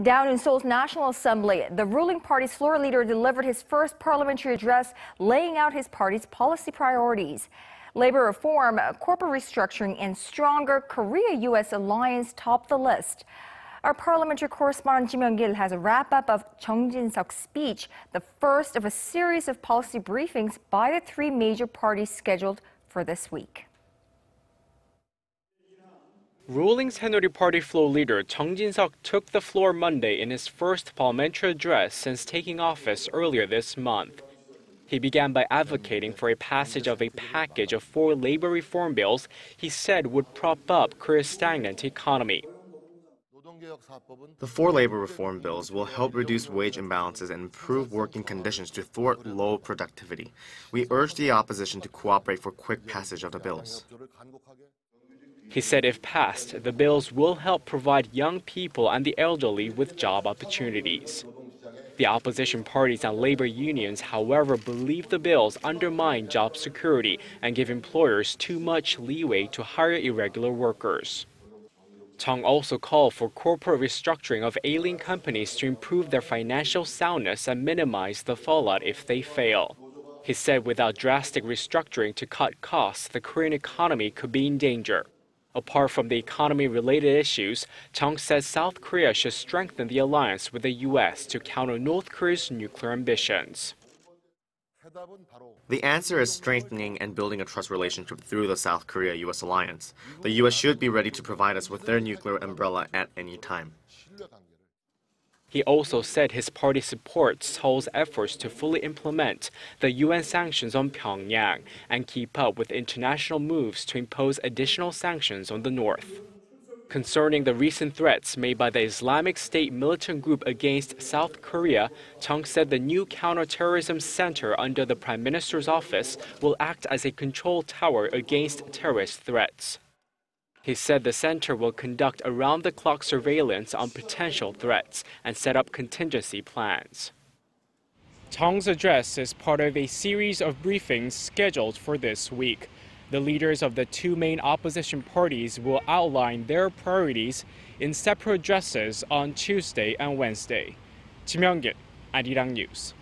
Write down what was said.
Down in Seoul's National Assembly, the ruling party's floor leader delivered his first parliamentary address, laying out his party's policy priorities. Labor reform, corporate restructuring, and stronger Korea-U.S. alliance topped the list. Our parliamentary correspondent Ji Myung-kil has a wrap-up of Chung Jin-suk's speech, the first of a series of policy briefings by the three major parties scheduled for this week. Ruling Saenuri Party floor leader Chung Jin-suk took the floor Monday in his first parliamentary address since taking office earlier this month. He began by advocating for a passage of a package of 4 labor reform bills he said would prop up Korea's stagnant economy. The 4 labor reform bills will help reduce wage imbalances and improve working conditions to thwart low productivity. We urge the opposition to cooperate for quick passage of the bills. He said if passed, the bills will help provide young people and the elderly with job opportunities. The opposition parties and labor unions, however, believe the bills undermine job security and give employers too much leeway to hire irregular workers. Chung also called for corporate restructuring of ailing companies to improve their financial soundness and minimize the fallout if they fail. He said without drastic restructuring to cut costs, the Korean economy could be in danger. Apart from the economy-related issues, Chung says South Korea should strengthen the alliance with the U.S. to counter North Korea's nuclear ambitions. The answer is strengthening and building a trust relationship through the South Korea-U.S. alliance. The U.S. should be ready to provide us with their nuclear umbrella at any time. He also said his party supports Seoul's efforts to fully implement the UN sanctions on Pyongyang and keep up with international moves to impose additional sanctions on the North. Concerning the recent threats made by the Islamic State militant group against South Korea, Chung said the new counterterrorism center under the Prime Minister's office will act as a control tower against terrorist threats. He said the center will conduct around-the-clock surveillance on potential threats and set up contingency plans. Chung's address is part of a series of briefings scheduled for this week. The leaders of the 2 main opposition parties will outline their priorities in separate addresses on Tuesday and Wednesday. Ji Myung-kil, Arirang News.